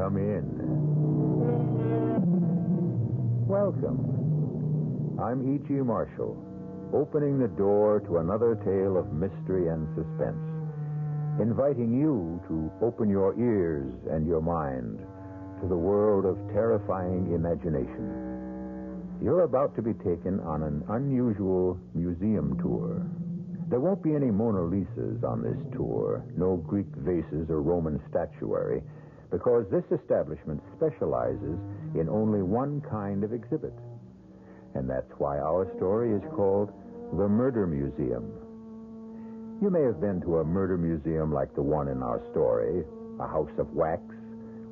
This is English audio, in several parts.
Come in. Welcome. I'm E.G. Marshall, opening the door to another tale of mystery and suspense, inviting you to open your ears and your mind to the world of terrifying imagination. You're about to be taken on an unusual museum tour. There won't be any Mona Lisas on this tour, no Greek vases or Roman statuary, because this establishment specializes in only one kind of exhibit. And that's why our story is called The Murder Museum. You may have been to a murder museum like the one in our story, a house of wax,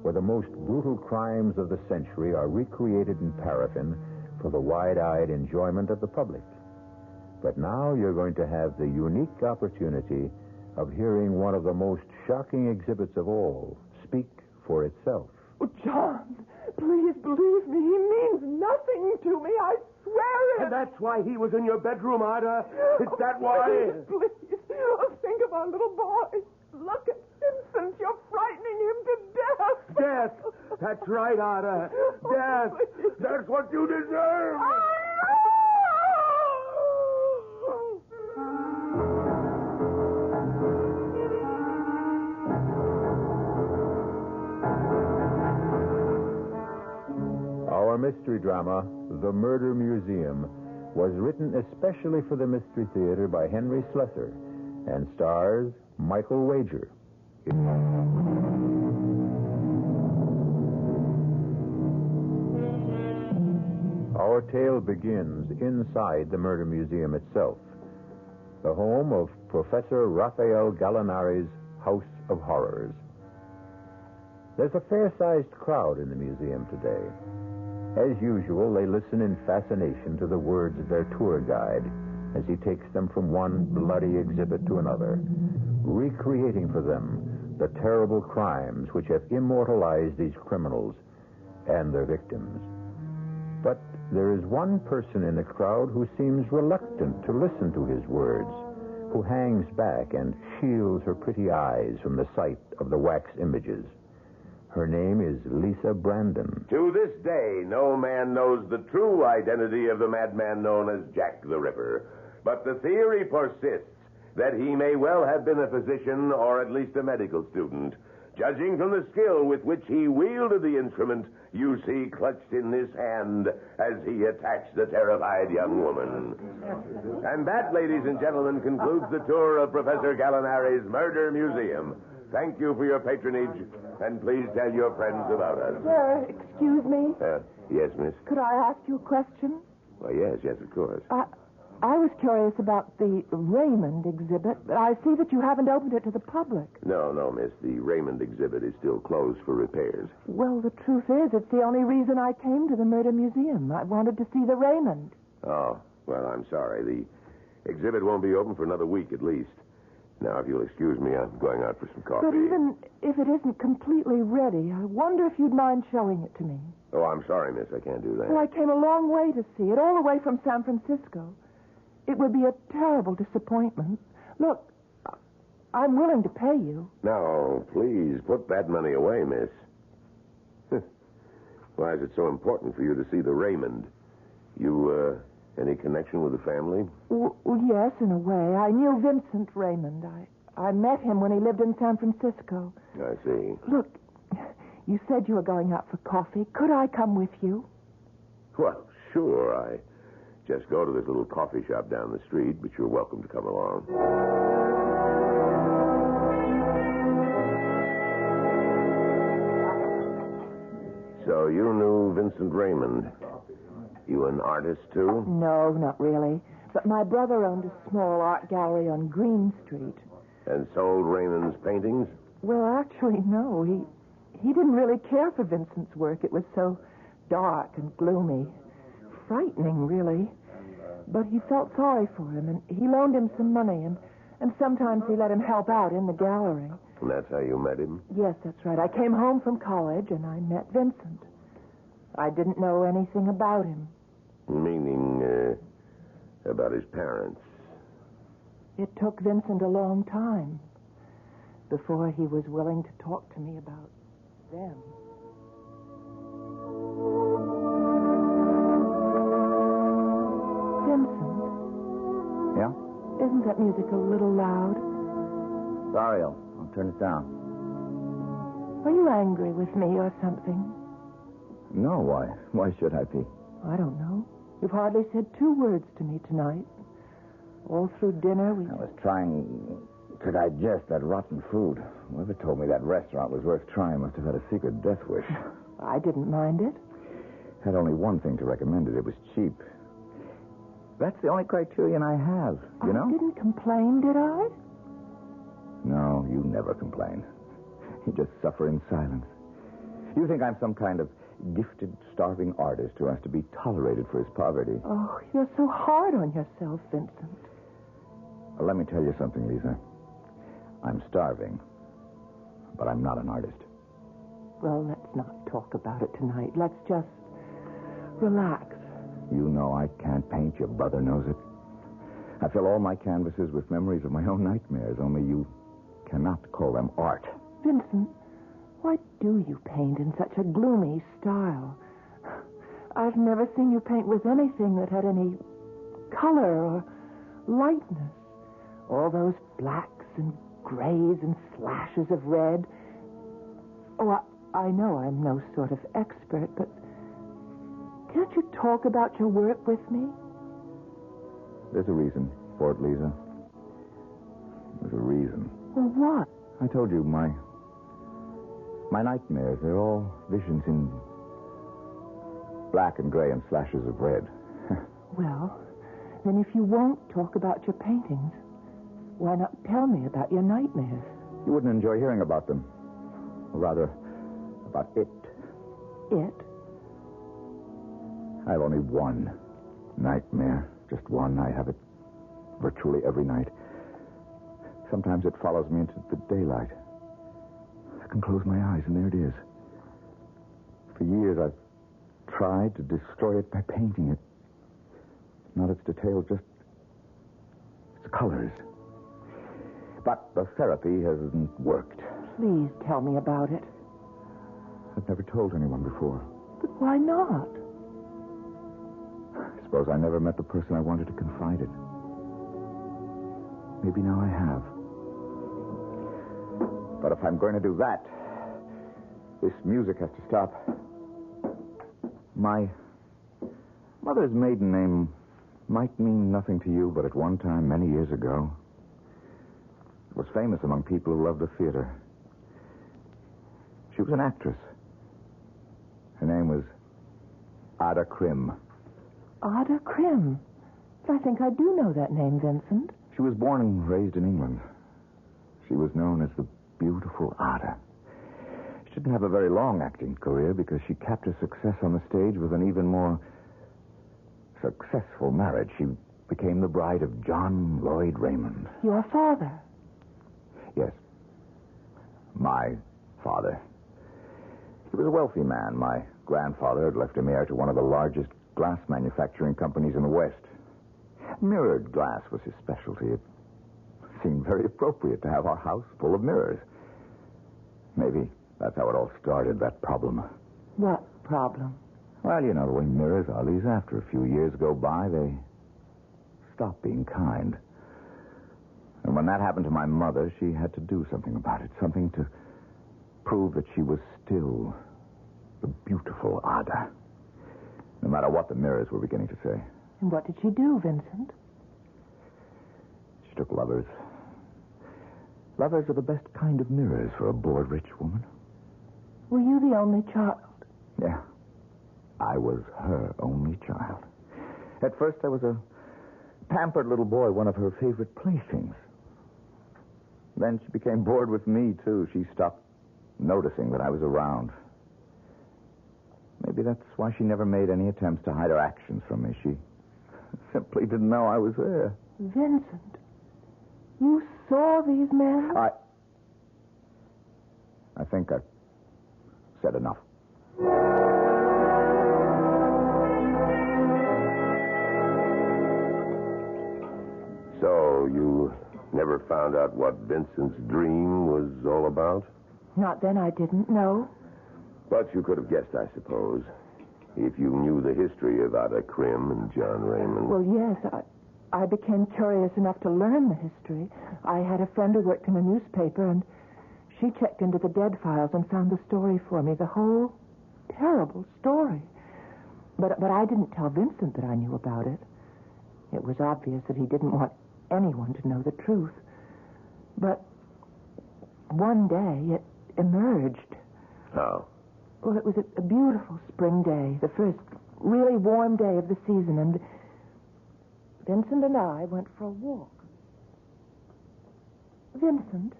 where the most brutal crimes of the century are recreated in paraffin for the wide-eyed enjoyment of the public. But now you're going to have the unique opportunity of hearing one of the most shocking exhibits of all speak for itself. Oh, John, please believe me. He means nothing to me. I swear it. And that's why he was in your bedroom, Ida. Is that why? Please. Oh, think of our little boy. Look at Vincent. You're frightening him to death. Death. That's right, Ida. Death. Please. That's what you deserve. Our mystery drama, The Murder Museum, was written especially for the Mystery Theater by Henry Slessor and stars Michael Wager. Our tale begins inside the Murder Museum itself, the home of Professor Raphael Gallinari's House of Horrors. There's a fair-sized crowd in the museum today. As usual, they listen in fascination to the words of their tour guide as he takes them from one bloody exhibit to another, recreating for them the terrible crimes which have immortalized these criminals and their victims. But there is one person in the crowd who seems reluctant to listen to his words, who hangs back and shields her pretty eyes from the sight of the wax images. Her name is Lisa Brandon. To this day, no man knows the true identity of the madman known as Jack the Ripper. But the theory persists that he may well have been a physician or at least a medical student, judging from the skill with which he wielded the instrument you see clutched in this hand as he attacked the terrified young woman. And that, ladies and gentlemen, concludes the tour of Professor Gallinari's Murder Museum. Thank you for your patronage, and please tell your friends about us. Sir, excuse me. Yes, miss? Could I ask you a question? Well, yes, of course. I was curious about the Raymond exhibit, but I see that you haven't opened it to the public. No, miss. The Raymond exhibit is still closed for repairs. Well, the truth is, it's the only reason I came to the Murder Museum. I wanted to see the Raymond. Oh, well, I'm sorry. The exhibit won't be open for another week at least. Now, if you'll excuse me, I'm going out for some coffee. But even if it isn't completely ready, I wonder if you'd mind showing it to me. Oh, I'm sorry, miss. I can't do that. Well, I came a long way to see it, all the way from San Francisco. It would be a terrible disappointment. Look, I'm willing to pay you. No, please, put that money away, miss. Why is it so important for you to see the Raymond? You, any connection with the family? Well, yes, in a way. I knew Vincent Raymond. I met him when he lived in San Francisco. I see. Look, you said you were going out for coffee. Could I come with you? Well, sure. I just go to this little coffee shop down the street, but you're welcome to come along. So you knew Vincent Raymond. You an artist, too? No, not really. But my brother owned a small art gallery on Green Street. And sold Raymond's paintings? Well, actually, no. He didn't really care for Vincent's work. It was so dark and gloomy. Frightening, really. But he felt sorry for him, and he loaned him some money, and sometimes he let him help out in the gallery. And that's how you met him? Yes, that's right. I came home from college, and I met Vincent. I didn't know anything about him. Meaning, about his parents? It took Vincent a long time before he was willing to talk to me about them. Isn't that music a little loud? Sorry, I'll turn it down. Are you angry with me or something? No, why? Why should I be? I don't know. You've hardly said 2 words to me tonight. All through dinner, I was trying to digest that rotten food. Whoever told me that restaurant was worth trying must have had a secret death wish. I didn't mind it. Had only one thing to recommend it. It was cheap. That's the only criterion I have, you know? I didn't complain, did I? No, you never complain. You just suffer in silence. You think I'm some kind of gifted, starving artist who has to be tolerated for his poverty. Oh, you're so hard on yourself, Vincent. Well, let me tell you something, Lisa. I'm starving, but I'm not an artist. Well, let's not talk about it tonight. Let's just relax. You know I can't paint. Your brother knows it. I fill all my canvases with memories of my own nightmares, only you cannot call them art. Vincent, why do you paint in such a gloomy style? I've never seen you paint with anything that had any color or lightness. All those blacks and grays and slashes of red. Oh, I know I'm no sort of expert, but can't you talk about your work with me? There's a reason for it, Lisa. There's a reason. Well, what? I told you, my nightmares, they're all visions in black and gray and slashes of red. Well, then if you won't talk about your paintings, why not tell me about your nightmares? You wouldn't enjoy hearing about them. Or rather, about it. It? I have only one nightmare. Just one. I have it virtually every night. Sometimes it follows me into the daylight. I can close my eyes, and there it is. For years, I've tried to destroy it by painting it. Not its detail, just its colors. But the therapy hasn't worked. Please tell me about it. I've never told anyone before. But why not? I suppose I never met the person I wanted to confide in. Maybe now I have. But if I'm going to do that, this music has to stop. My mother's maiden name might mean nothing to you, but at one time, many years ago, it was famous among people who loved the theater. She was an actress. Her name was Ada Krim. Ada Krim? I think I do know that name, Vincent. She was born and raised in England. She was known as the beautiful Ada. She didn't have a very long acting career because she capped her success on the stage with an even more successful marriage. She became the bride of John Lloyd Raymond. Your father? Yes. My father. He was a wealthy man. My grandfather had left him heir to one of the largest glass manufacturing companies in the West. Mirrored glass was his specialty. It seemed very appropriate to have our house full of mirrors. Maybe that's how it all started, that problem. What problem? Well, you know the way mirrors are, Lisa. After a few years go by, they stop being kind. And when that happened to my mother, she had to do something about it. Something to prove that she was still the beautiful Ada. No matter what the mirrors were beginning to say. And what did she do, Vincent? She took lovers. Lovers are the best kind of mirrors for a bored rich woman. Were you the only child? Yeah. I was her only child. At first, I was a pampered little boy, one of her favorite playthings. Then she became bored with me, too. She stopped noticing that I was around. Maybe that's why she never made any attempts to hide her actions from me. She simply didn't know I was there. Vincent, you saw these men? I think I've said enough. So, you never found out what Vincent's dream was all about? Not then, I didn't know. But you could have guessed, I suppose, if you knew the history of Ada Krim and John Raymond. Well, yes, I became curious enough to learn the history. I had a friend who worked in a newspaper, and she checked into the dead files and found the story for me, the whole terrible story. But I didn't tell Vincent that I knew about it. It was obvious that he didn't want anyone to know the truth. But one day it emerged. Oh. Well, it was a beautiful spring day, the first really warm day of the season, and Vincent and I went for a walk. Vincent,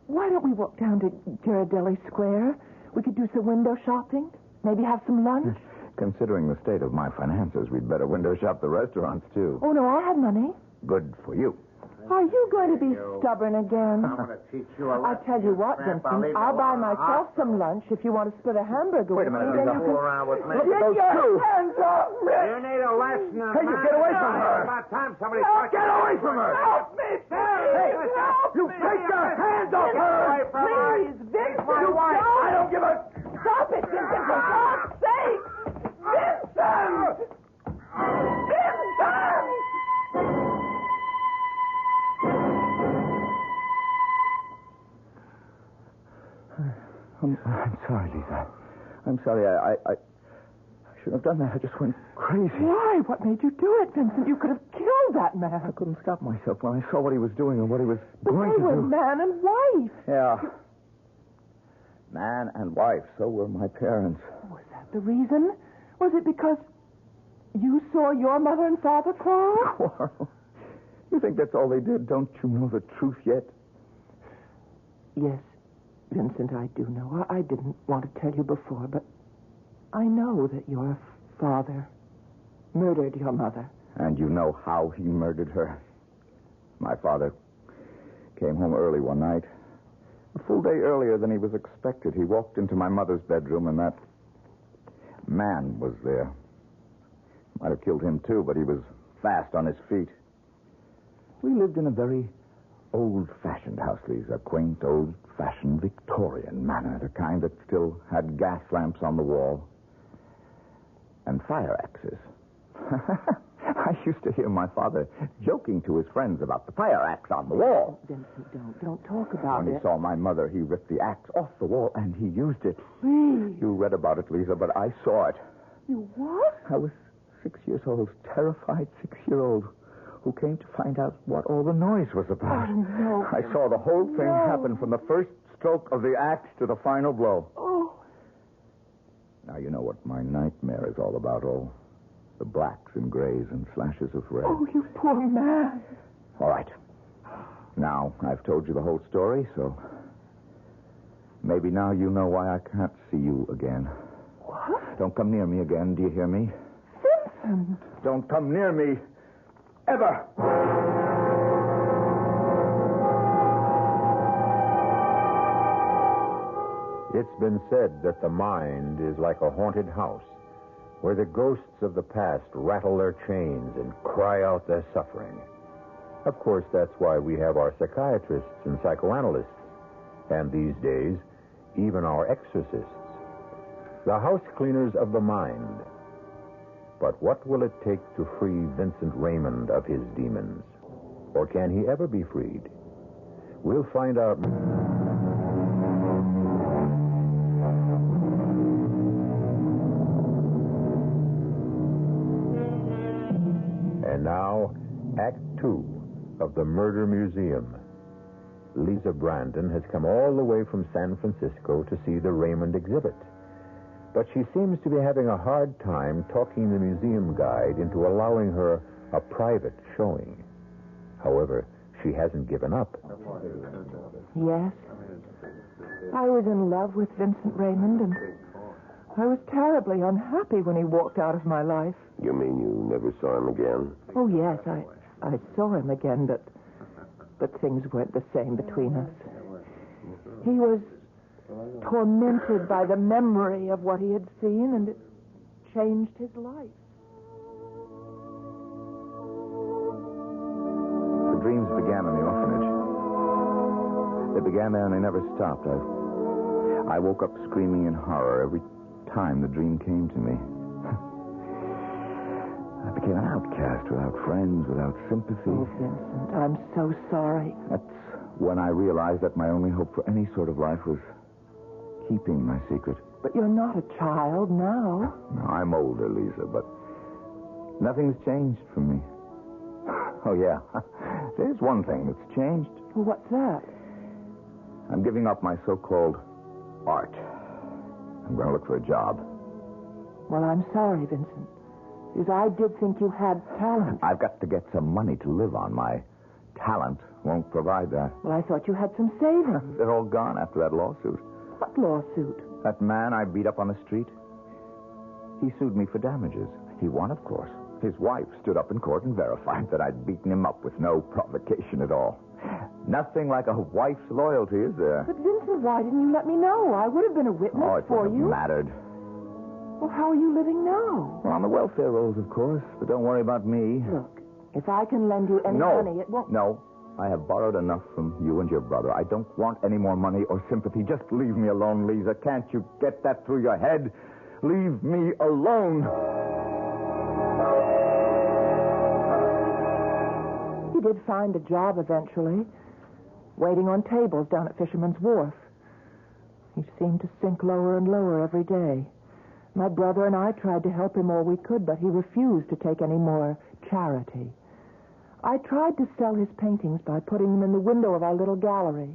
why don't we walk down to Ghirardelli Square? We could do some window shopping, maybe have some lunch. Considering the state of my finances, we'd better window shop the restaurants, too. Oh, no, I have money. Good for you. Are you going to be stubborn again? I'm going to teach you a lesson. I'll tell you what, Vincent. I'll buy myself some lunch if you want to split a hamburger Wait a with minute, me. Lisa. Fool around with me. Get those your two. hands off me! You need a lesson. Hey, you get away from her. It's about time somebody... Get away from her! Help me, Hey, help you me! take your hands off her! Please, Vincent, You don't! I don't give a... Stop it, Vincent, for God's sake! Vincent! Vincent! I'm sorry, Lisa. I'm sorry. I shouldn't have done that. I just went crazy. Why? What made you do it, Vincent? You could have killed that I man. couldn't stop myself when I saw what he was doing and what he was But going they to were do. man and wife. Yeah. Man and wife. So were my parents. Was that the reason? Was it because you saw your mother and father quarrel? Quarrel. You think that's all they did? Don't you know the truth yet? Yes, Vincent, I do know. I didn't want to tell you before, but I know that your father murdered your mother. And you know how he murdered her. My father came home early one night. A full day earlier than he was expected. He walked into my mother's bedroom, and that man was there. Might have killed him, too, but he was fast on his feet. We lived in a very old-fashioned house, Lisa. Quaint, old-fashioned Victorian manner. The kind that still had gas lamps on the wall. And fire axes. I used to hear my father joking to his friends about the fire axe on the wall. Vincent, don't talk about When it. he saw my mother, he ripped the axe off the wall, and he used it. Please. You read about it, Lisa, but I saw it. You what? I was 6 years old, terrified 6-year-old, who came to find out what all the noise was about. Oh, no. I saw the whole thing No. happen from the first stroke of the axe to the final blow. Oh. Now, you know what my nightmare is all about, all the blacks and grays and slashes of red. Oh, you poor man. All right. Now, I've told you the whole story, so maybe now you know why I can't see you again. What? Don't come near me again, do you hear me? Vincent. Don't come near me. Ever. It's been said that the mind is like a haunted house, where the ghosts of the past rattle their chains and cry out their suffering. Of course, that's why we have our psychiatrists and psychoanalysts, and these days, even our exorcists. The house cleaners of the mind. But what will it take to free Vincent Raymond of his demons? Or can he ever be freed? We'll find out. And now, Act 2 of the Murder Museum. Lisa Brandon has come all the way from San Francisco to see the Raymond exhibit. But she seems to be having a hard time talking the museum guide into allowing her a private showing. However, she hasn't given up. Yes. I was in love with Vincent Raymond, and I was terribly unhappy when he walked out of my life. You mean you never saw him again? Oh, yes, I saw him again, but things weren't the same between us. He was tormented by the memory of what he had seen, and it changed his life. The dreams began in the orphanage. They began there and they never stopped. I woke up screaming in horror every time the dream came to me. I became an outcast, without friends, without sympathy. Oh, Vincent, I'm so sorry. That's when I realized that my only hope for any sort of life was keeping my secret. But you're not a child now. No, I'm older, Lisa, but nothing's changed for me. Oh, yeah. There's one thing that's changed. Well, what's that? I'm giving up my so-called art. I'm going to look for a job. Well, I'm sorry, Vincent. Because I did think you had talent. I've got to get some money to live on. My talent won't provide that. Well, I thought you had some savings. They're all gone after that lawsuit. What lawsuit? That man I beat up on the street, he sued me for damages. He won, of course. His wife stood up in court and verified that I'd beaten him up with no provocation at all. Nothing like a wife's loyalty, is there? But, Vincent, why didn't you let me know? I would have been a witness Oh, it for wouldn't you. have mattered. Well, how are you living now? Well, on the welfare rolls, of course, but don't worry about me. Look, if I can lend you any money, it won't... No, I have borrowed enough from you and your brother. I don't want any more money or sympathy. Just leave me alone, Lisa. Can't you get that through your head? Leave me alone. He did find a job eventually, waiting on tables down at Fisherman's Wharf. He seemed to sink lower and lower every day. My brother and I tried to help him all we could, but he refused to take any more charity. I tried to sell his paintings by putting them in the window of our little gallery.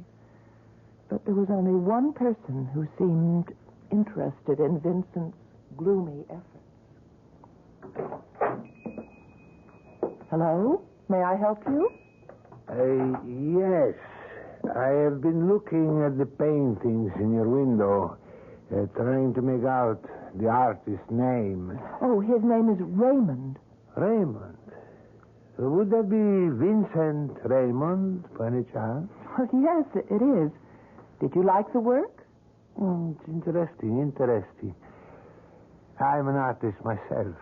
But there was only one person who seemed interested in Vincent's gloomy efforts. Hello? May I help you? Yes. I have been looking at the paintings in your window, trying to make out the artist's name. Oh, his name is Raymond. Raymond? Would that be Vincent Raymond, by any chance? Oh, yes, it is. Did you like the work? It's interesting. I'm an artist myself.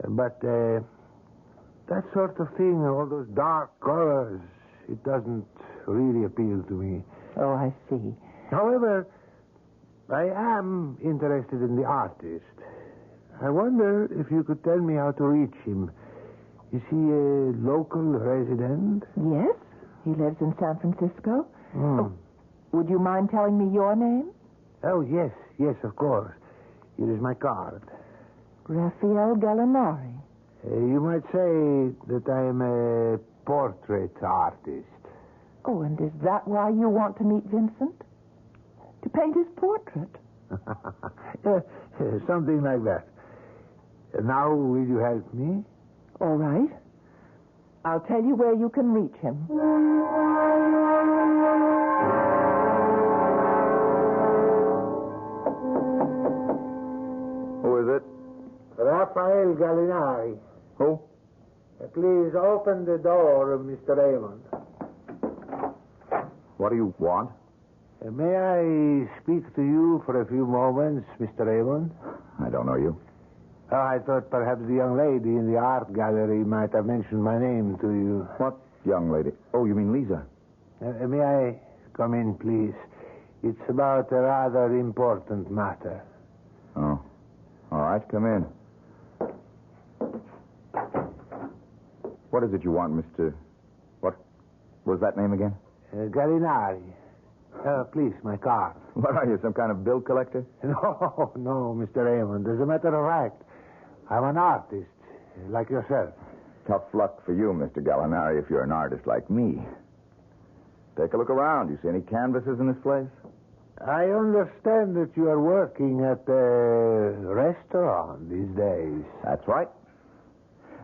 But that sort of thing, all those dark colors, it doesn't really appeal to me. Oh, I see. However, I am interested in the artist. I wonder if you could tell me how to reach him. Is he a local resident? Yes, he lives in San Francisco. Oh, would you mind telling me your name? Oh, yes, of course. Here is my card. Raphael Gallinari. You might say that I am a portrait artist. Oh, and is that why you want to meet Vincent? To paint his portrait? Something like that. Now, will you help me? All right. I'll tell you where you can reach him. Who is it? Raphael Gallinari. Who? Please open the door, Mr. Raymond. What do you want? May I speak to you for a few moments, Mr. Raymond? I don't know you. Oh, I thought perhaps the young lady in the art gallery might have mentioned my name to you. What young lady? Oh, you mean Lisa? May I come in, please? It's about a rather important matter. Oh. All right, come in. What is it you want, Mr... What was that name again? Gallinari. Please, my card. What are you, some kind of bill collector? No, Mr. Raymond. As a matter of fact, I'm an artist, like yourself. Tough luck for you, Mr. Gallinari, if you're an artist like me. Take a look around. You see any canvases in this place? I understand that you are working at a restaurant these days. That's right.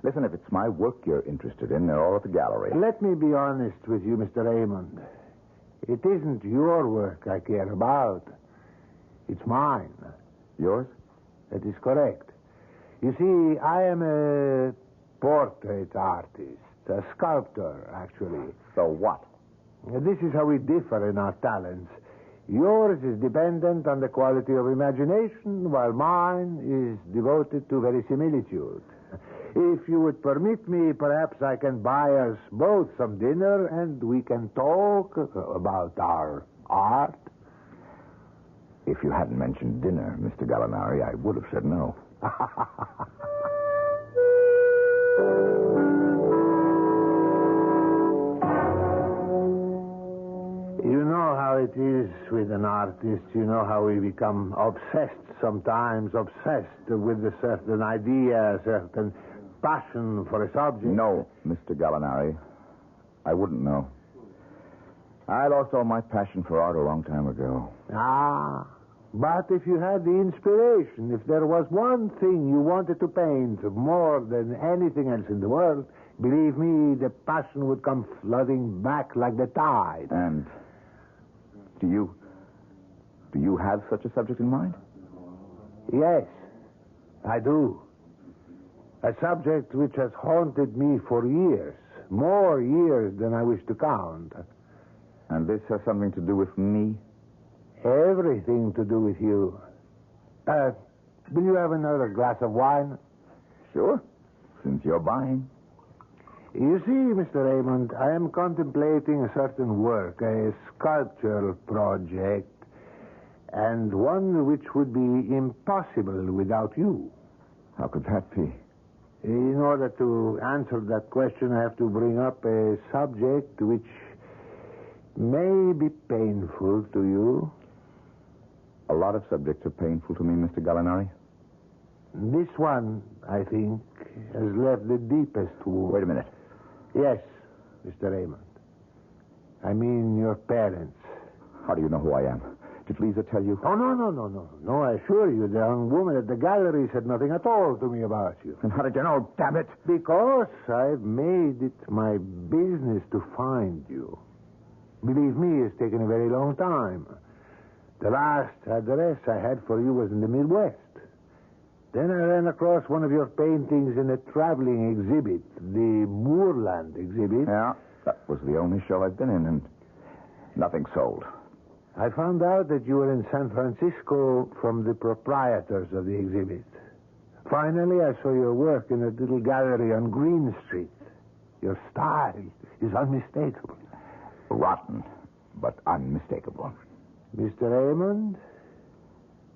Listen, if it's my work you're interested in, they're all at the gallery. Let me be honest with you, Mr. Raymond. It isn't your work I care about. It's mine. Yours? That is correct. You see, I am a portrait artist, a sculptor, actually. So what? This is how we differ in our talents. Yours is dependent on the quality of imagination, while mine is devoted to verisimilitude. If you would permit me, perhaps I can buy us both some dinner and we can talk about our art. If you hadn't mentioned dinner, Mr. Gallinari, I would have said no. You know how it is with an artist. You know how we become obsessed sometimes, obsessed with a certain idea, a certain passion for a subject. No, Mr. Gallinari. I wouldn't know. I lost all my passion for art a long time ago. Ah, but if you had the inspiration, if there was one thing you wanted to paint more than anything else in the world, believe me, the passion would come flooding back like the tide. And do you have such a subject in mind? Yes, I do. A subject which has haunted me for years, more years than I wish to count. And this has something to do with me? Everything to do with you. Will you have another glass of wine? Sure, since you're buying. You see, Mr. Raymond, I am contemplating a certain work, a sculptural project, and one which would be impossible without you. How could that be? In order to answer that question, I have to bring up a subject which may be painful to you. A lot of subjects are painful to me, Mr. Gallinari. This one, I think, has left the deepest wound. Wait a minute. Yes, Mr. Raymond. I mean your parents. How do you know who I am? Did Lisa tell you? Oh, no. No, I assure you, the young woman at the gallery said nothing at all to me about you. And how did you know? Damn it! Because I've made it my business to find you. Believe me, it's taken a very long time. The last address I had for you was in the Midwest. Then I ran across one of your paintings in a traveling exhibit, the Moorland exhibit. Yeah, that was the only show I've been in, and nothing sold. I found out that you were in San Francisco from the proprietors of the exhibit. Finally, I saw your work in a little gallery on Green Street. Your style is unmistakable. Rotten, but unmistakable. Mr. Raymond,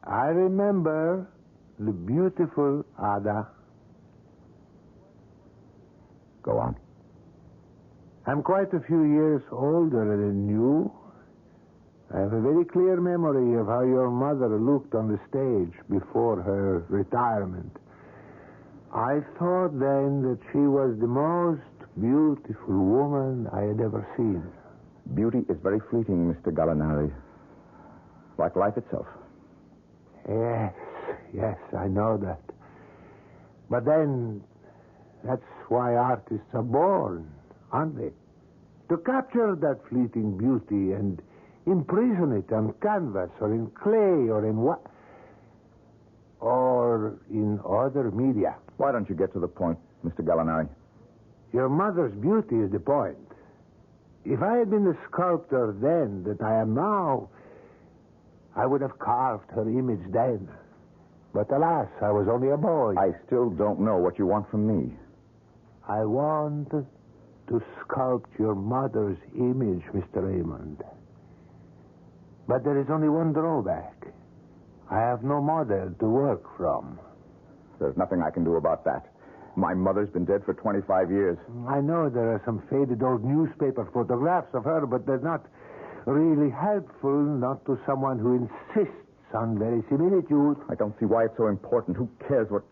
I remember the beautiful Ada. Go on. I'm quite a few years older than you. I have a very clear memory of how your mother looked on the stage before her retirement. I thought then that she was the most beautiful woman I had ever seen. Beauty is very fleeting, Mr. Gallinari. Like life itself. Yes, I know that. But then, that's why artists are born, aren't they? To capture that fleeting beauty and imprison it on canvas or in clay or in what? Or in other media. Why don't you get to the point, Mr. Gallinari? Your mother's beauty is the point. If I had been the sculptor then that I am now, I would have carved her image then. But alas, I was only a boy. I still don't know what you want from me. I want to sculpt your mother's image, Mr. Raymond. But there is only one drawback. I have no model to work from. There's nothing I can do about that. My mother's been dead for 25 years. I know there are some faded old newspaper photographs of her, but they're not really helpful, not to someone who insists on verisimilitude. I don't see why it's so important. Who cares what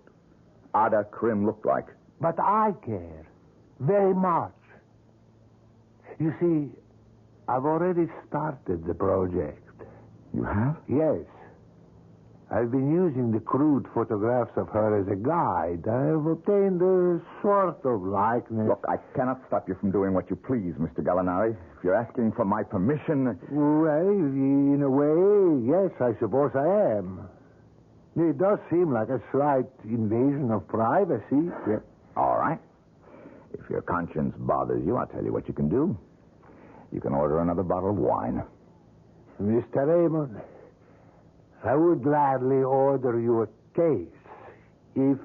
Ada Krim looked like? But I care very much. You see, I've already started the project. You have? Yes. I've been using the crude photographs of her as a guide. I have obtained a sort of likeness. Look, I cannot stop you from doing what you please, Mr. Gallinari. If you're asking for my permission... Well, in a way, yes, I suppose I am. It does seem like a slight invasion of privacy. Yeah. All right. If your conscience bothers you, I'll tell you what you can do. You can order another bottle of wine. Mr. Raymond, I would gladly order you a case if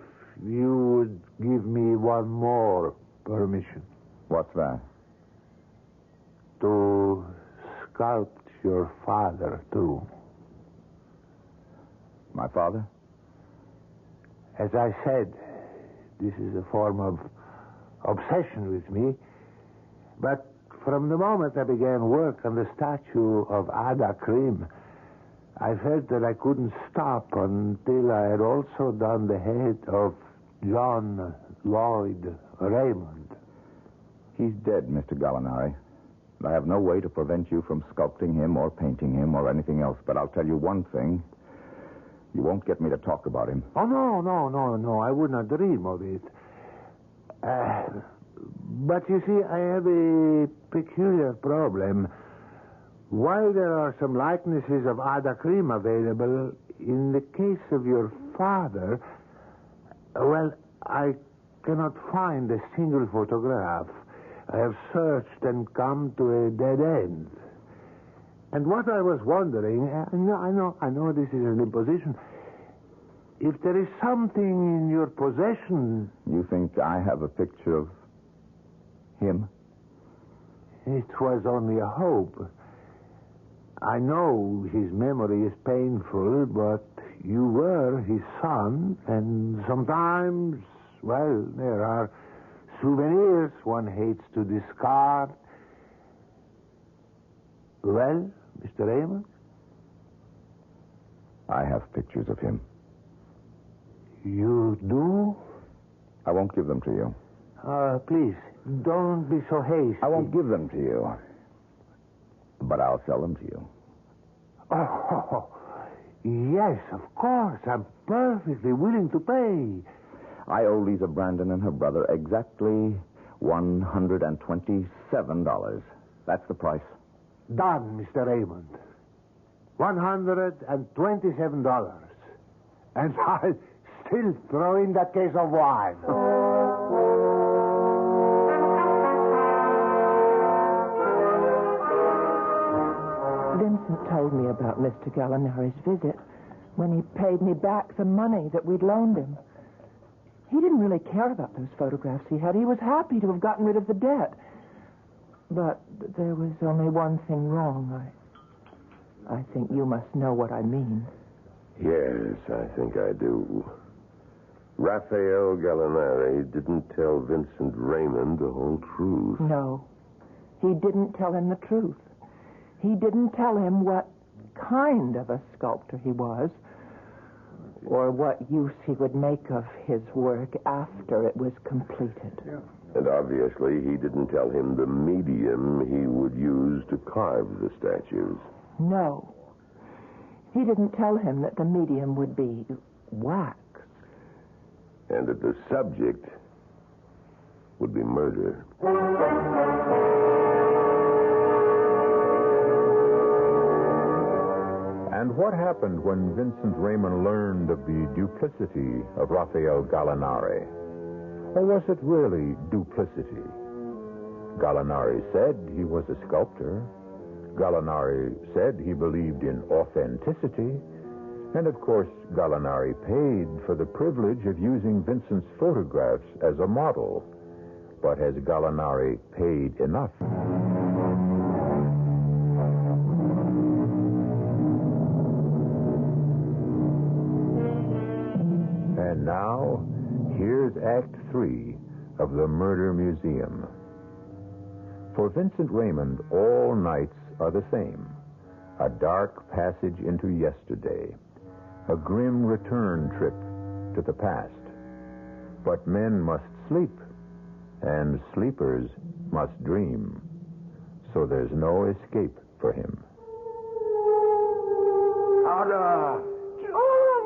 you would give me one more permission. What's that? To sculpt your father, too. My father? As I said, this is a form of obsession with me. But from the moment I began work on the statue of Ada Krim, I felt that I couldn't stop until I had also done the head of John Lloyd Raymond. He's dead, Mr. Gallinari. I have no way to prevent you from sculpting him or painting him or anything else, but I'll tell you one thing. You won't get me to talk about him. Oh, no. I would not dream of it. But you see, I have a peculiar problem. While there are some likenesses of Ada Krim available, in the case of your father, well, I cannot find a single photograph. I have searched and come to a dead end. And what I was wondering, I know this is an imposition, if there is something in your possession... You think I have a picture of him? It was only a hope. I know his memory is painful, but you were his son, and sometimes, well, there are souvenirs one hates to discard. Well, Mr. Raymond? I have pictures of him. You do? I won't give them to you. Please, don't be so hasty. I won't give them to you. But I'll sell them to you. Oh, yes, of course. I'm perfectly willing to pay. I owe Lisa Brandon and her brother exactly $127. That's the price. Done, Mr. Raymond. $127. And I'll still throw in that case of wine. Vincent told me about Mr. Gallinari's visit when he paid me back the money that we'd loaned him. He didn't really care about those photographs he had. He was happy to have gotten rid of the debt. But there was only one thing wrong. I think you must know what I mean. Yes, I think I do. Raphael Gallinari didn't tell Vincent Raymond the whole truth. No, he didn't tell him the truth. He didn't tell him what kind of a sculptor he was, or what use he would make of his work after it was completed. Yeah. And obviously he didn't tell him the medium he would use to carve the statues. No. He didn't tell him that the medium would be wax. And that the subject would be murder. And what happened when Vincent Raymond learned of the duplicity of Raphael Gallinari? Or was it really duplicity? Gallinari said he was a sculptor. Gallinari said he believed in authenticity. And, of course, Gallinari paid for the privilege of using Vincent's photographs as a model. But has Gallinari paid enough? And now, here's Act 3 of The Murder Museum. For Vincent Raymond, all nights are the same. A dark passage into yesterday. A grim return trip to the past. But men must sleep, and sleepers must dream. So there's no escape for him. Ada! John,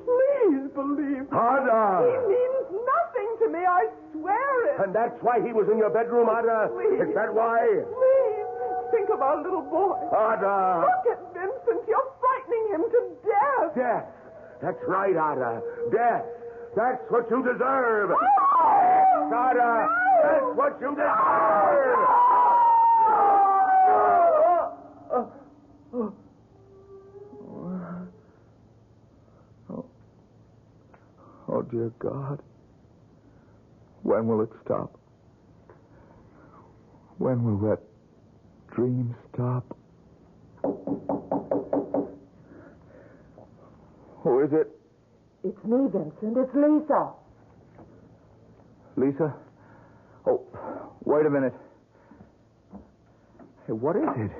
please believe me. Ada! He means nothing to me, I swear it. And that's why he was in your bedroom, Ada? Please. Is that why? Please, think of our little boy. Ada! Look at Vincent. You're frightening him to death. Death. That's right, Ada. Death. That's what you deserve. Oh! Yes, Ada. That's what you deserve. Oh, dear God. When will it stop? When will that dream stop? Who is it? It's me, Vincent. It's Lisa. Lisa? Oh, Wait a minute. Hey, what is it?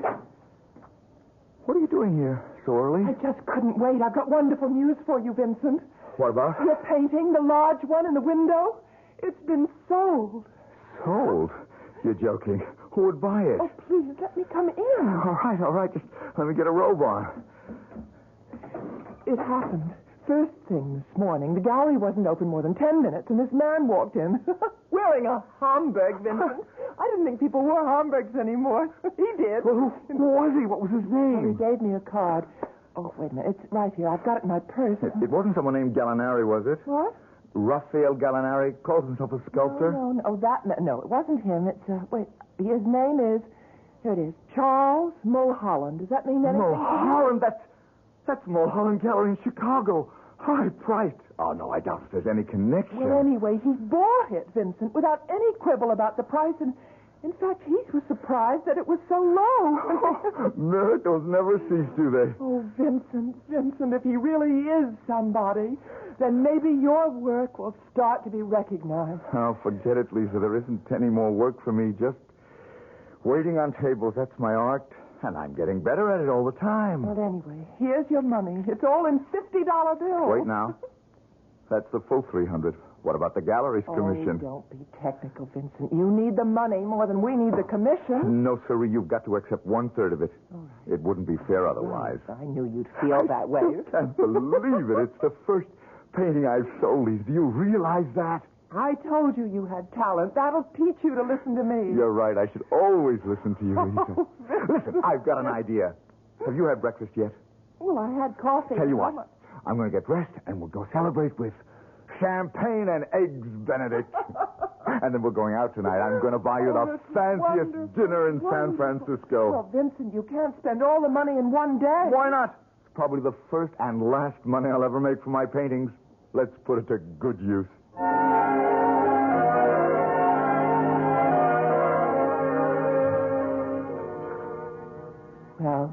What are you doing here so early? I just couldn't wait. I've got wonderful news for you, Vincent. What about? Your painting, the large one in the window, it's been sold. Sold? You're joking. Who would buy it? Oh, please, let me come in. All right. Just let me get a robe on. It happened. First thing this morning, the gallery wasn't open more than 10 minutes, and this man walked in wearing a Homburg, Vincent. I didn't think people wore Homburgs anymore. He did. Well, who was he? What was his Well, name? he gave me a card. Oh, wait a minute. It's right here. I've got it in my purse. It wasn't someone named Gallinari, was it? What? Raphael Gallinari calls himself a sculptor? No. No, it wasn't him. It's, wait, his name is, here it is, Charles Mulholland. Does that mean anything? Mulholland? That's Mulholland Gallery in Chicago. High priced. Oh, no, I doubt if there's any connection. Well, anyway, he bought it, Vincent, without any quibble about the price, and in fact, he was surprised that it was so low. Miracles never cease, do they? Oh, Vincent, if he really is somebody, then maybe your work will start to be recognized. Oh, forget it, Lisa. There isn't any more work for me. Just waiting on tables. That's my art. And I'm getting better at it all the time. Well, anyway, here's your money. It's all in $50 bills. Wait now. That's the full $300. What about the gallery's commission? Oh, don't be technical, Vincent. You need the money more than we need the commission. No, sirree. You've got to accept 1/3 of it. All right. It wouldn't be fair otherwise. I knew you'd feel that way. I can't believe it. It's the first painting I've sold, Lisa. Do you realize that? I told you you had talent. That'll teach you to listen to me. You're right. I should always listen to you, Lisa. Oh, Listen, I've got an idea. Have you had breakfast yet? Well, I had coffee. Tell you what. I'm going to get dressed, and we'll go celebrate with champagne and eggs Benedict. And then we're going out tonight. I'm going to buy you the fanciest dinner in San Francisco. Well, Vincent, you can't spend all the money in one day. Why not? It's probably the first and last money I'll ever make from my paintings. Let's put it to good use. Well,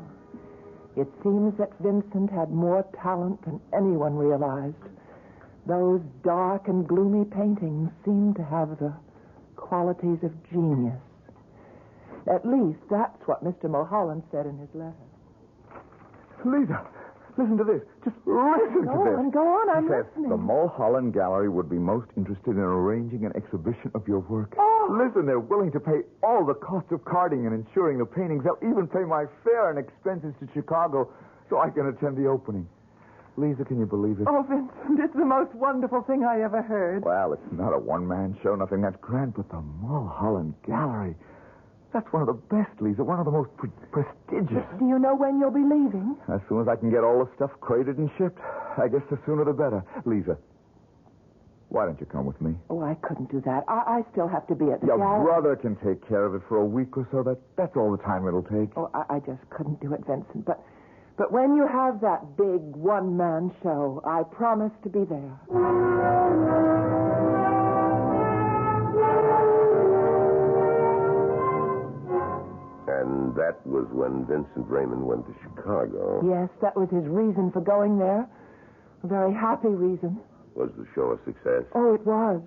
it seems that Vincent had more talent than anyone realized. Those dark and gloomy paintings seemed to have the qualities of genius. At least that's what Mr. Mulholland said in his letter. Lisa, listen to this. Just listen to this. Go on, I'm He says, listening. the Mulholland Gallery would be most interested in arranging an exhibition of your work. Oh. Listen, they're willing to pay all the cost of carding and insuring the paintings. They'll even pay my fare and expenses to Chicago so I can attend the opening. Lisa, can you believe it? Oh, Vincent, it's the most wonderful thing I ever heard. Well, it's not a one-man show, nothing that grand, but the Mulholland Gallery. That's one of the best, Lisa, one of the most prestigious. Do you know when you'll be leaving? As soon as I can get all the stuff crated and shipped. I guess the sooner the better. Lisa, why don't you come with me? Oh, I couldn't do that. I still have to be at the Your gallery. brother can take care of it for a week or so. That's all the time it'll take. Oh, I just couldn't do it, Vincent. But when you have that big one-man show, I promise to be there. And that was when Vincent Raymond went to Chicago. Yes, that was his reason for going there. A very happy reason. Was the show a success? Oh, it was.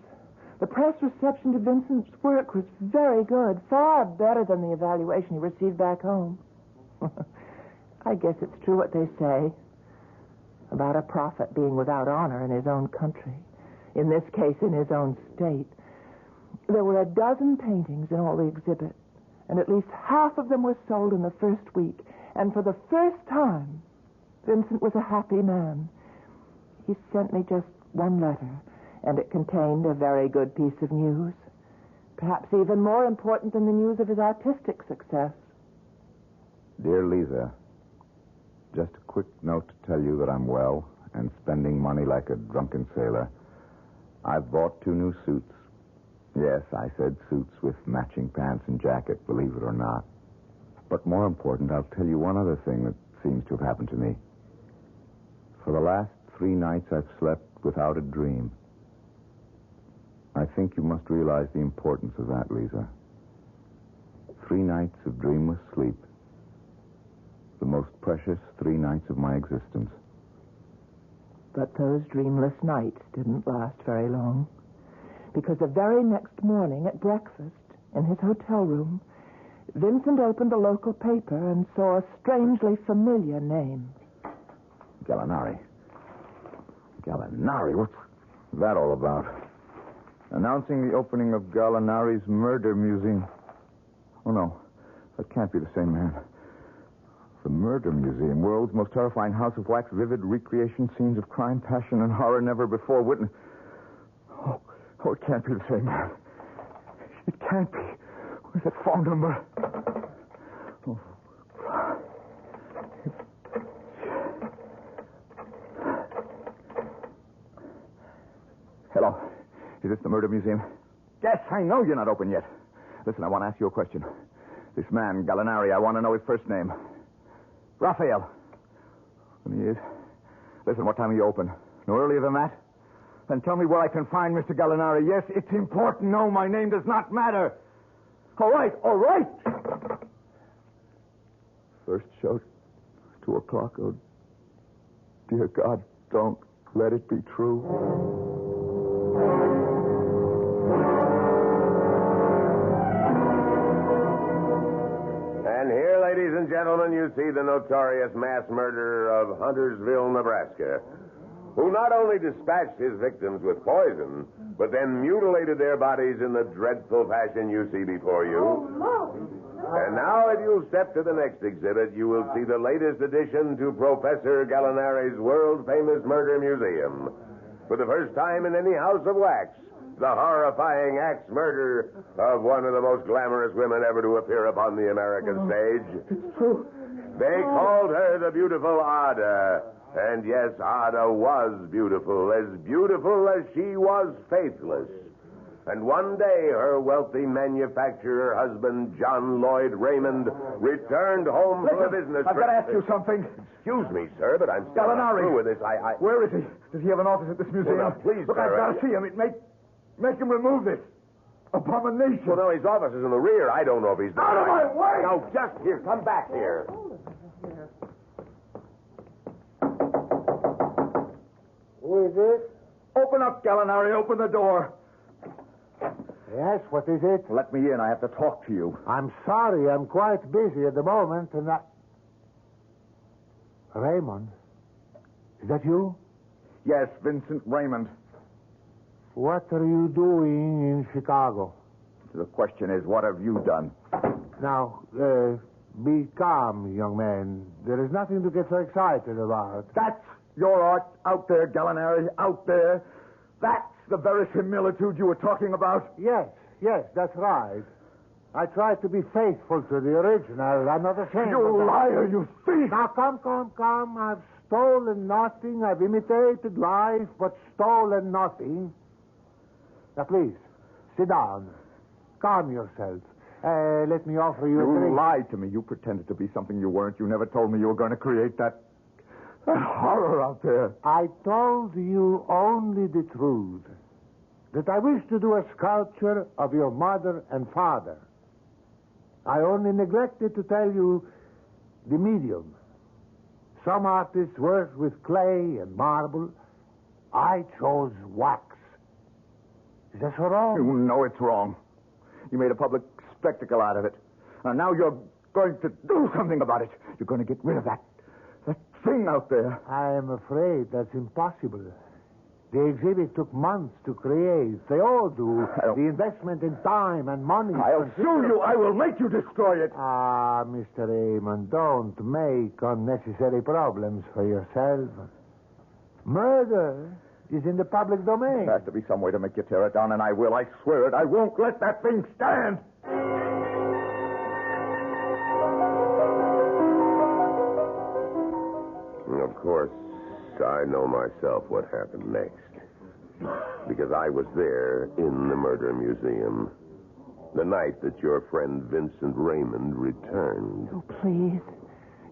The press reception to Vincent's work was very good, far better than the evaluation he received back home. I guess it's true what they say about a prophet being without honor in his own country. In this case, in his own state. There were 12 paintings in all the exhibit, and at least half of them were sold in the first week. And for the first time, Vincent was a happy man. He sent me just one letter, and it contained a very good piece of news. Perhaps even more important than the news of his artistic success. Dear Lisa, just a quick note to tell you that I'm well and spending money like a drunken sailor. I've bought 2 new suits. Yes, I said suits with matching pants and jacket, believe it or not. But more important, I'll tell you one other thing that seems to have happened to me. For the last 3 nights, I've slept without a dream. I think you must realize the importance of that, Lisa. 3 nights of dreamless sleep. The most precious 3 nights of my existence. But those dreamless nights didn't last very long. Because the very next morning at breakfast, In his hotel room, Vincent opened a local paper and saw a strangely familiar name. Gallinari. Gallinari? What's that all about? Announcing the opening of Gallinari's Murder Museum. Oh, no. That can't be the same man. The Murder Museum, world's most terrifying house of wax, vivid recreation, scenes of crime, passion, and horror never before witnessed. Oh, it can't be the same man. It can't be. Where's that phone number? Oh. Hello. Is this the Murder Museum? Yes, I know you're not open yet. Listen, I want to ask you a question. This man, Gallinari, I want to know his first name. Raphael. And he is. Listen, what time are you open? No earlier than that? Then tell me where I can find Mr. Gallinari. Yes, it's important. No, my name does not matter. All right. First show, 2 o'clock. Oh, dear God, don't let it be true. And here, ladies and gentlemen, you see the notorious mass murderer of Huntersville, Nebraska, who not only dispatched his victims with poison, but then mutilated their bodies in the dreadful fashion you see before you. And now, if you'll step to the next exhibit, you will see the latest addition to Professor Gallinari's world-famous murder museum. For the first time in any house of wax, the horrifying axe murder of one of the most glamorous women ever to appear upon the American stage. It's true. They called her the beautiful Ada. And yes, Ada was beautiful as she was faithless. And one day, her wealthy manufacturer husband, John Lloyd Raymond, returned home from a business I've got to ask you something. Excuse me, sir, but I'm still not through with this. Where is he? Does he have an office at this museum? Well, now, please, look, sir, I've got to see him. Make him remove this abomination. Well, no, his office is in the rear. I don't know if he's there. Out of my way! No, just here. Come back here. Who is it? Open up, Gallinari. Open the door. Yes, what is it? Let me in. I have to talk to you. I'm sorry, I'm quite busy at the moment, and Raymond? Is that you? Yes, Vincent Raymond. What are you doing in Chicago? The question is, what have you done? Now, be calm, young man. There is nothing to get so excited about. That's your art out there, Gallinari, out there. That's the verisimilitude you were talking about. Yes, that's right. I try to be faithful to the original. I'm not ashamed of You that. liar, you thief! Now, come. I've stolen nothing. I've imitated life, but stolen nothing. Now, please, sit down. Calm yourself. Let me offer you a You drink. lied to me. You pretended to be something you weren't. You never told me you were going to create that horror out there. I told you only the truth. That I wish to do a sculpture of your mother and father. I only neglected to tell you the medium. Some artists work with clay and marble. I chose wax. Is that so wrong? You know it's wrong. You made a public spectacle out of it. And now you're going to do something about it. You're going to get rid of that thing out there. I am afraid that's impossible. The exhibit took months to create. They all do. The investment in time and money. I'll sue you. I will make you destroy it. Ah, Mr. Raymond, don't make unnecessary problems for yourself. Murder is in the public domain. There has to be some way to make you tear it down, and I will. I swear it. I won't let that thing stand. Of course, I know myself what happened next. Because I was there in the murder museum the night that your friend Vincent Raymond returned. Oh, please.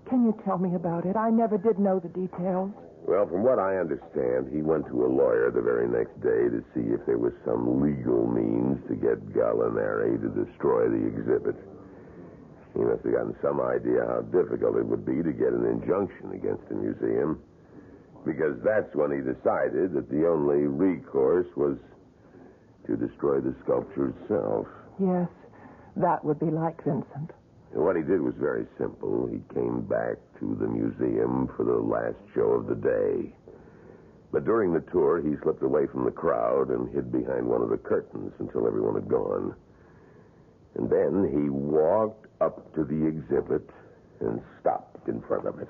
Can you tell me about it? I never did know the details. Well, from what I understand, he went to a lawyer the very next day to see if there was some legal means to get Gallinari to destroy the exhibit. He must have gotten some idea how difficult it would be to get an injunction against the museum, because that's when he decided that the only recourse was to destroy the sculpture itself. Yes. that would be like Vincent. What he did was very simple. He came back to the museum for the last show of the day. But during the tour, he slipped away from the crowd and hid behind one of the curtains until everyone had gone. And then he walked up to the exhibit and stopped in front of it.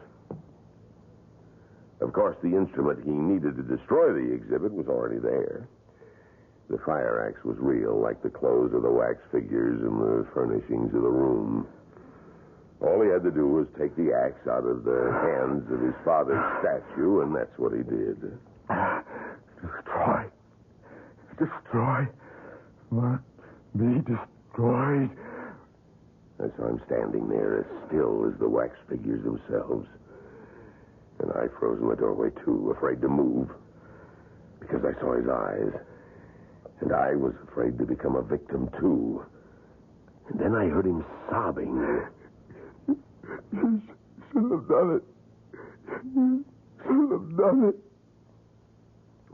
Of course, the instrument he needed to destroy the exhibit was already there. The fire axe was real, like the clothes or the wax figures and the furnishings of the room. All he had to do was take the axe out of the hands of his father's statue, and that's what he did. Destroy. Be destroyed. I saw him standing there as still as the wax figures themselves. And I froze in the doorway, too, afraid to move, because I saw his eyes. And I was afraid to become a victim, too. And then I heard him sobbing. You should have done it. You should have done it.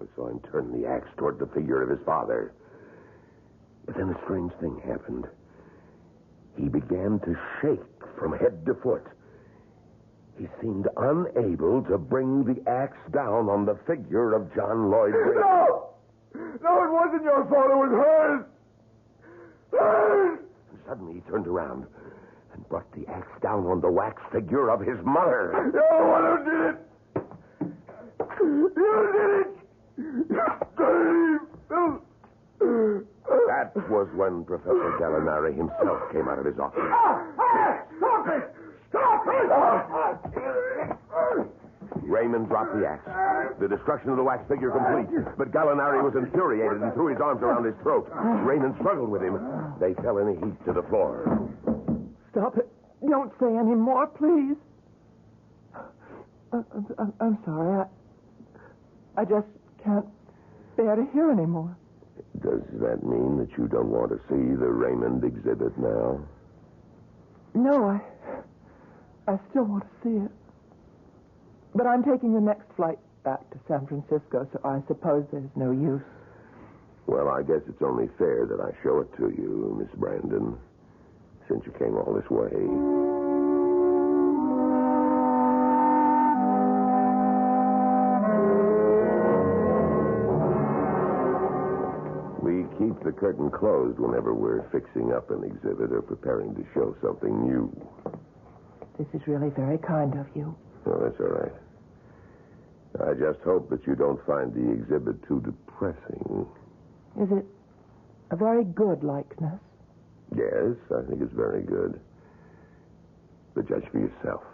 I saw him turn the axe toward the figure of his father. But then a strange thing happened. He began to shake from head to foot. He seemed unable to bring the axe down on the figure of John Lloyd Wayne. No! No, it wasn't your fault. It was hers. Hers! And suddenly he turned around and brought the axe down on the wax figure of his mother. You're the one who did it. You did it. That was when Professor Gallinari himself came out of his office. Stop it! Stop it! Raymond dropped the axe. The destruction of the wax figure complete. But Gallinari was infuriated and threw his arms around his throat. Raymond struggled with him. They fell in a heap to the floor. Stop it. Don't say any more, please. I'm sorry. I just can't bear to hear any more. Does that mean that you don't want to see the Raymond exhibit now? No, I still want to see it. But I'm taking the next flight back to San Francisco, so I suppose there's no use. Well, I guess it's only fair that I show it to you, Miss Brandon, since you came all this way. We keep the curtain closed whenever we're fixing up an exhibit or preparing to show something new. This is really very kind of you. Oh, that's all right. I just hope that you don't find the exhibit too depressing. Is it a very good likeness? Yes, I think it's very good. But judge for yourself.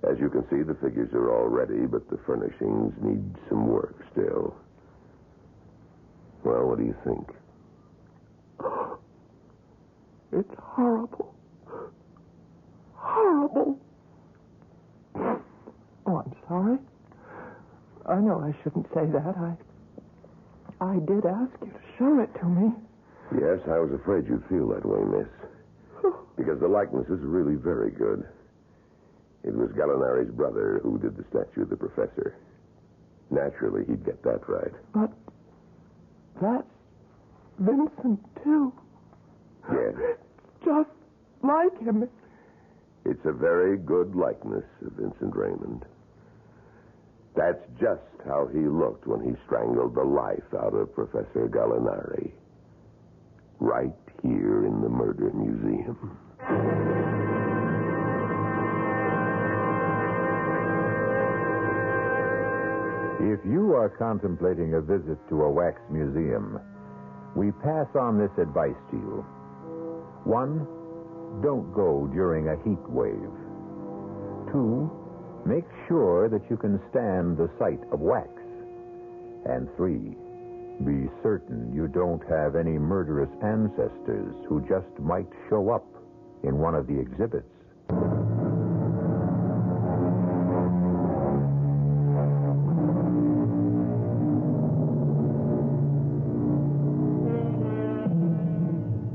As you can see, the figures are all ready, but the furnishings need some work still. Well, what do you think? It's horrible. Horrible. Oh, I'm sorry. I know I shouldn't say that. I did ask you to show it to me. Yes, I was afraid you'd feel that way, miss. Because the likeness is really very good. It was Gallinari's brother who did the statue of the professor. Naturally, he'd get that right. But that's Vincent, too. Yes. Just like him. It's a very good likeness of Vincent Raymond. That's just how he looked when he strangled the life out of Professor Gallinari. Right here in the Murder Museum. If you are contemplating a visit to a wax museum, we pass on this advice to you. 1, don't go during a heat wave. 2, make sure that you can stand the sight of wax. And 3, be certain you don't have any murderous ancestors who just might show up in one of the exhibits.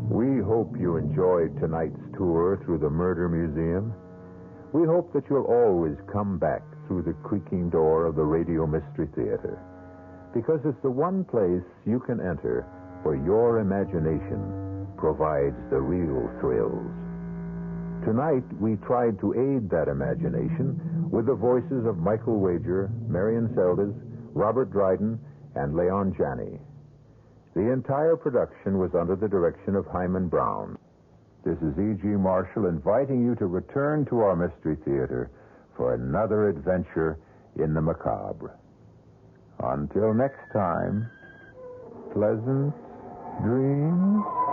We hope you enjoyed tonight's tour through the Murder Museum. We hope that you'll always come back through the creaking door of the Radio Mystery Theater, because it's the one place you can enter where your imagination provides the real thrills. Tonight, we tried to aid that imagination with the voices of Michael Wager, Marion Seldes, Robert Dryden, and Leon Janney. The entire production was under the direction of Hyman Brown. This is E.G. Marshall inviting you to return to our Mystery Theater for another adventure in the macabre. Until next time, pleasant dreams.